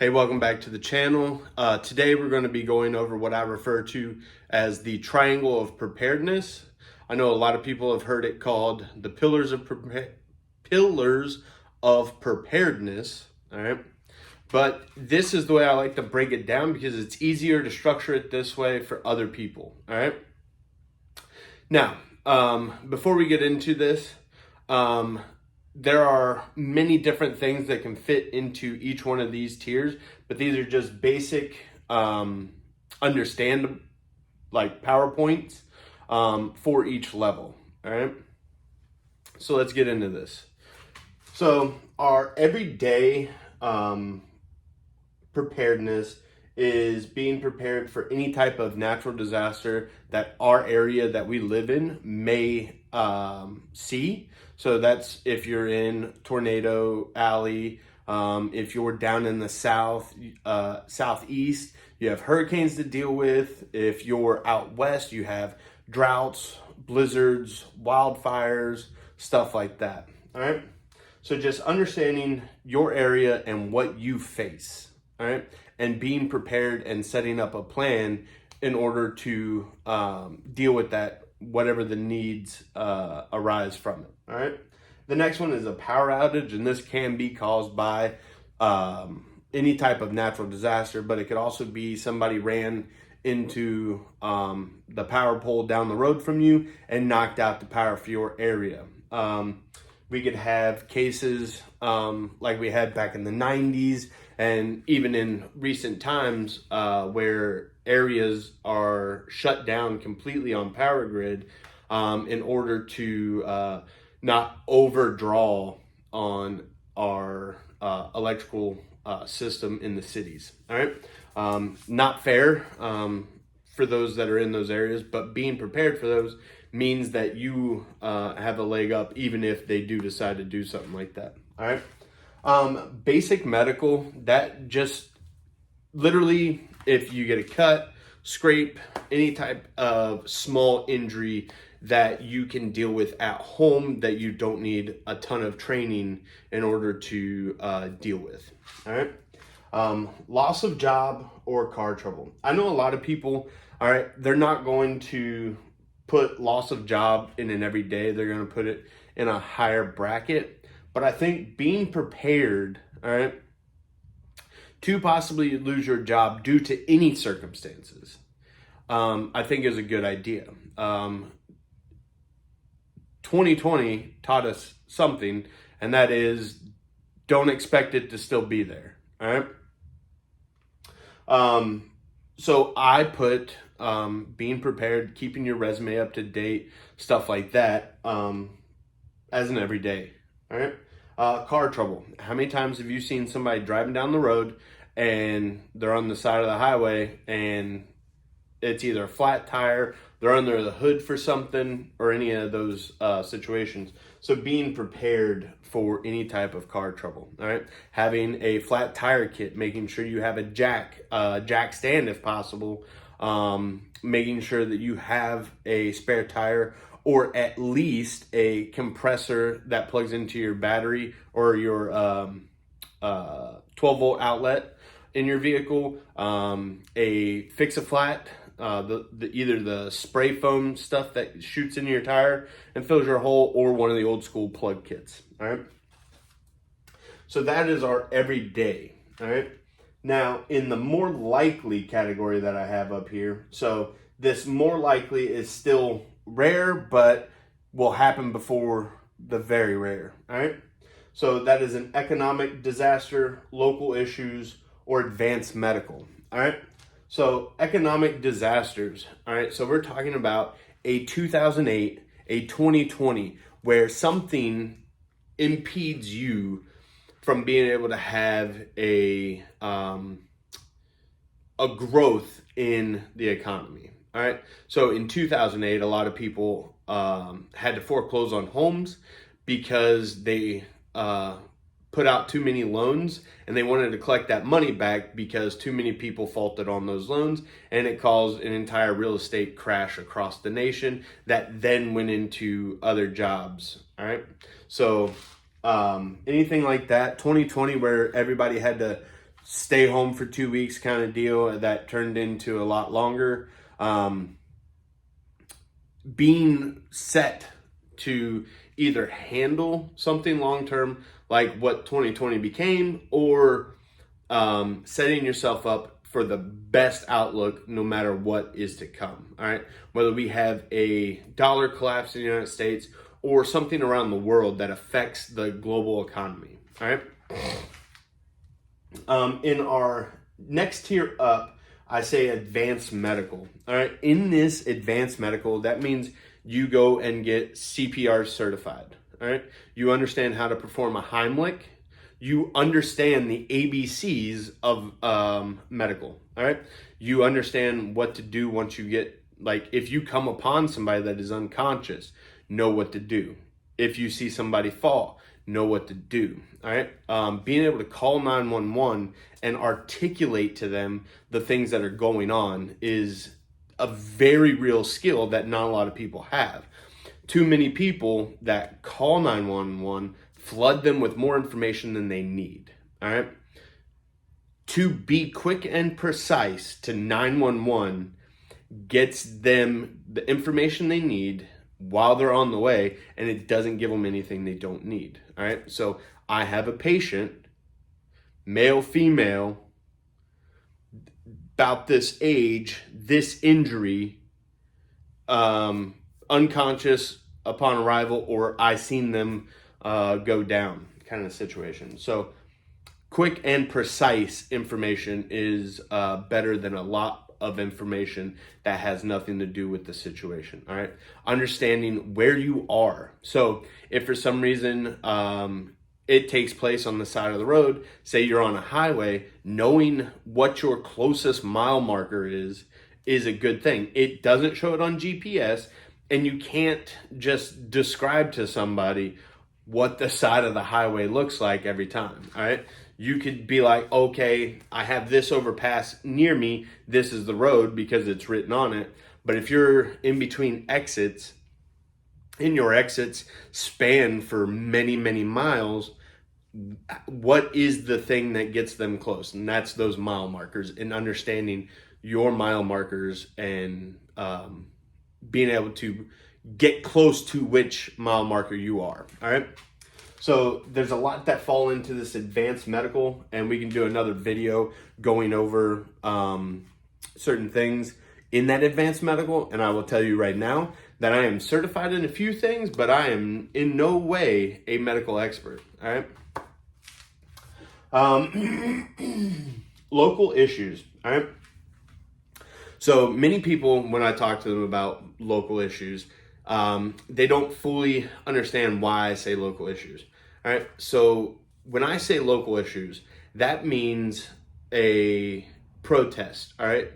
Hey, welcome back to the channel. Today we're going to be going over what I refer to as the triangle of preparedness. I know a lot of people have heard it called the pillars of preparedness. All right, but this is the way I like to break it down because it's easier to structure it this way for other people. All right. Now, before we get into this, there are many different things that can fit into each one of these tiers, but these are just basic, understand like PowerPoints for each level. All right. So let's get into this. So our everyday preparedness is being prepared for any type of natural disaster that our area that we live in may see. So that's if you're in Tornado Alley, if you're down in the southeast, you have hurricanes to deal with. If you're out west, you have droughts, blizzards, wildfires, stuff like that. All right. So just understanding your area and what you face. All right. And being prepared and setting up a plan in order to deal with that, whatever the needs arise from it. All right. The next one is a power outage, and this can be caused by any type of natural disaster, but it could also be somebody ran into the power pole down the road from you and knocked out the power for your area. We could have cases like we had back in the 90s and even in recent times where areas are shut down completely on power grid in order to not overdraw on our electrical system in the cities. All right. Not fair for those that are in those areas, but being prepared for those means that you have a leg up even if they do decide to do something like that. All right. Basic medical, that just literally if you get a cut, scrape, any type of small injury that you can deal with at home that you don't need a ton of training in order to deal with. All right. Loss of job or car trouble. I know a lot of people, all right, they're not going to put loss of job in an everyday. They're going to put it in a higher bracket. But I think being prepared, all right, to possibly lose your job due to any circumstances, I think is a good idea. 2020 taught us something, and that is don't expect it to still be there. All right. So I put being prepared, keeping your resume up to date, stuff like that, as an everyday. All right. Car trouble. How many times have you seen somebody driving down the road and they're on the side of the highway and it's either a flat tire, they're under the hood for something, or any of those situations? So being prepared for any type of car trouble. All right. Having a flat tire kit, making sure you have a jack stand if possible, making sure that you have a spare tire or at least a compressor that plugs into your battery or your 12-volt outlet in your vehicle, a fix-a-flat, either the spray foam stuff that shoots into your tire and fills your hole, or one of the old school plug kits. All right. So that is our everyday. All right. Now, in the more likely category that I have up here, so this more likely is still rare, but will happen before the very rare. All right. So that is an economic disaster, local issues, or advanced medical. All right. So economic disasters. All right. So we're talking about a 2008, a 2020, where something impedes you from being able to have a growth in the economy. All right. So in 2008, a lot of people had to foreclose on homes because they put out too many loans, and they wanted to collect that money back because too many people faulted on those loans, and it caused an entire real estate crash across the nation that then went into other jobs. All right. So anything like that, 2020, where everybody had to stay home for 2 weeks kind of deal that turned into a lot longer. Being set to either handle something long term like what 2020 became, or setting yourself up for the best outlook no matter what is to come. All right, whether we have a dollar collapse in the United States or something around the world that affects the global economy. All right. In our next tier up, I say advanced medical. All right. In this advanced medical, that means you go and get CPR certified. All right. You understand how to perform a Heimlich. You understand the ABCs of medical. All right. You understand what to do once you get, like, if you come upon somebody that is unconscious, know what to do. If you see somebody fall, know what to do. All right. Being able to call 911 and articulate to them the things that are going on is a very real skill that not a lot of people have. Too many people that call 911 flood them with more information than they need. All right. To be quick and precise to 911 gets them the information they need while they're on the way, and it doesn't give them anything they don't need. All right. So I have a patient, male, female, about this age, this injury, unconscious upon arrival, or I seen them go down kind of situation. So quick and precise information is better than a lot of information that has nothing to do with the situation. All right. Understanding where you are. So if for some reason it takes place on the side of the road, say you're on a highway, knowing what your closest mile marker is a good thing. It doesn't show it on GPS, and you can't just describe to somebody what the side of the highway looks like every time. All right. You could be like, okay, I have this overpass near me. This is the road because it's written on it. But if you're in between exits, and your exits span for many, many miles, what is the thing that gets them close? And that's those mile markers, and understanding your mile markers and being able to get close to which mile marker you are. All right. So there's a lot that fall into this advanced medical, and we can do another video going over certain things in that advanced medical. And I will tell you right now that I am certified in a few things, but I am in no way a medical expert. All right. Local issues. All right. So many people, when I talk to them about local issues, they don't fully understand why I say local issues. All right. So when I say local issues, that means a protest. All right.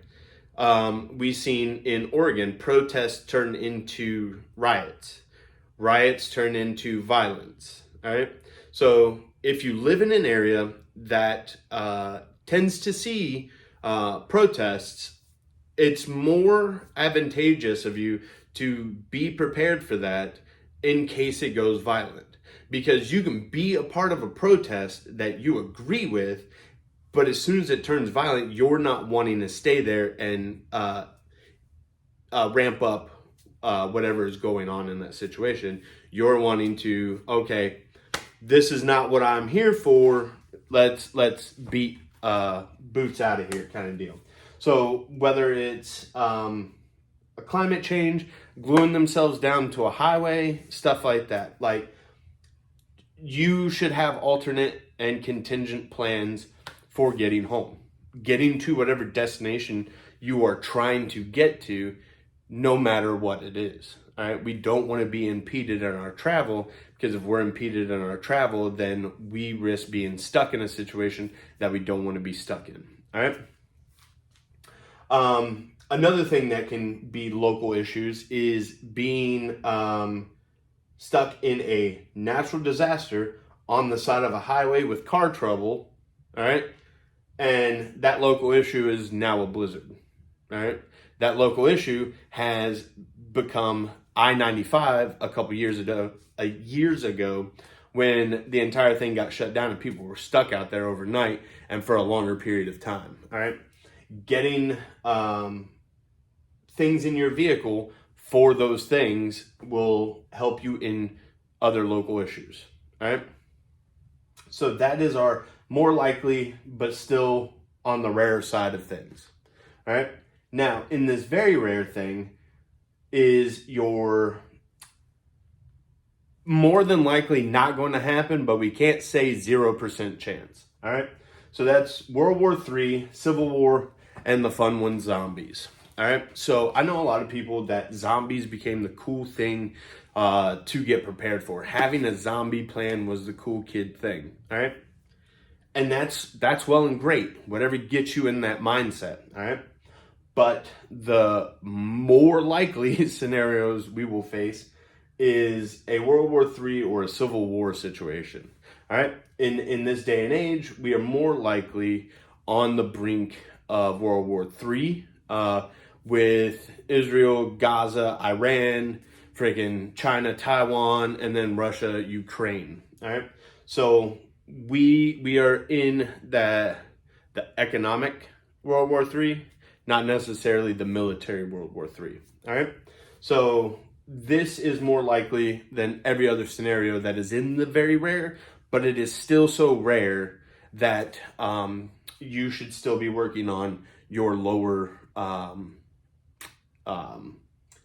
We've seen in Oregon, protests turn into riots. Riots turn into violence. All right. So if you live in an area that tends to see protests, it's more advantageous of you to be prepared for that in case it goes violent. Because you can be a part of a protest that you agree with, but as soon as it turns violent, you're not wanting to stay there and ramp up whatever is going on in that situation. You're wanting to, okay, this is not what I'm here for. Let's beat boots out of here kind of deal. So whether it's a climate change, gluing themselves down to a highway, stuff like that. Like, you should have alternate and contingent plans for getting home, getting to whatever destination you are trying to get to, no matter what it is. All right. We don't want to be impeded in our travel, because if we're impeded in our travel, then we risk being stuck in a situation that we don't want to be stuck in. All right. Another thing that can be local issues is being stuck in a natural disaster on the side of a highway with car trouble. All right. And that local issue is now a blizzard. All right. That local issue has become I-95 a couple years ago, when the entire thing got shut down and people were stuck out there overnight and for a longer period of time. All right. Getting things in your vehicle for those things will help you in other local issues. All right. So that is our more likely, but still on the rare side of things. All right. Now, in this very rare thing is your more than likely not going to happen, but we can't say 0% chance. All right. So that's World War III, Civil War, and the fun one, zombies. All right. So I know a lot of people that zombies became the cool thing to get prepared for. Having a zombie plan was the cool kid thing. All right. And that's well and great. Whatever gets you in that mindset. All right. But the more likely scenarios we will face is a World War III or a Civil War situation. All right. In this day and age, we are more likely on the brink of World War III with Israel, Gaza, Iran, freaking China, Taiwan, and then Russia, Ukraine. All right. So we are in the economic World War III, not necessarily the military World War III. All right. So this is more likely than every other scenario that is in the very rare, but it is still so rare that you should still be working on your lower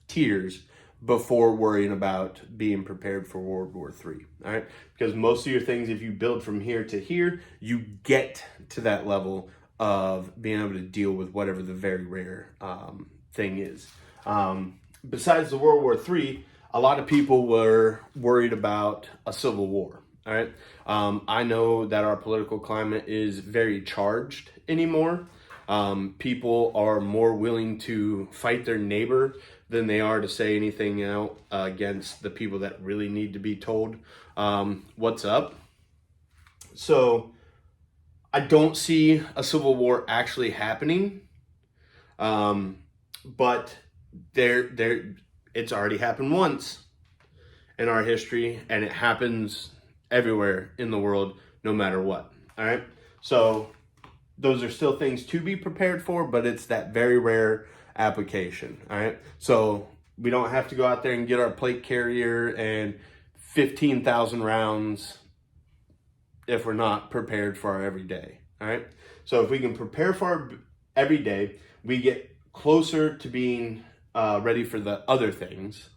tiers before worrying about being prepared for World War III. All right. Because most of your things, if you build from here to here, you get to that level of being able to deal with whatever the very rare thing is. Besides the World War III, a lot of people were worried about a civil war. All right. I know that our political climate is very charged anymore. People are more willing to fight their neighbor than they are to say anything out against the people that really need to be told what's up. So I don't see a civil war actually happening, but it's already happened once in our history, and it happens everywhere in the world, no matter what. All right. So those are still things to be prepared for, but it's that very rare application. All right. So we don't have to go out there and get our plate carrier and 15,000 rounds if we're not prepared for our everyday. All right. So if we can prepare for our everyday, we get closer to being ready for the other things.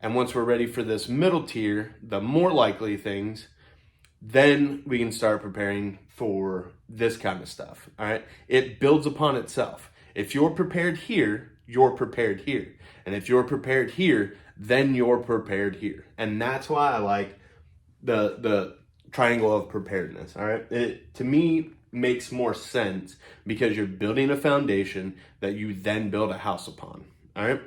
And once we're ready for this middle tier, the more likely things, then we can start preparing for this kind of stuff. All right. It builds upon itself. If you're prepared here, you're prepared here. And if you're prepared here, then you're prepared here. And that's why I like the triangle of preparedness. All right. It, to me, makes more sense because you're building a foundation that you then build a house upon. All right.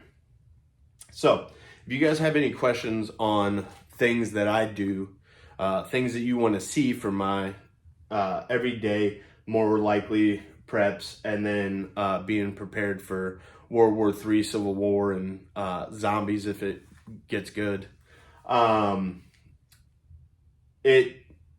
So if you guys have any questions on things that I do, things that you want to see for my everyday, more likely preps, and then being prepared for World War III, Civil War, and zombies if it gets good,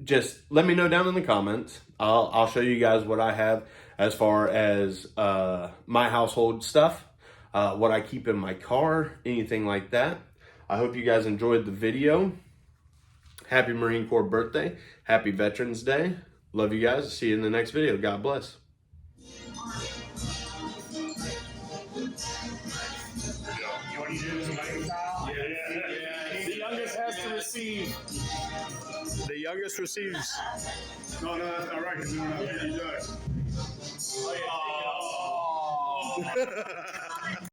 just let me know down in the comments. I'll show you guys what I have as far as my household stuff, what I keep in my car, anything like that. I hope you guys enjoyed the video. Happy Marine Corps birthday. Happy Veterans Day. Love you guys. See you in the next video. God bless. The youngest has to receive. The youngest receives. No, that's not right. No, he does. Oh.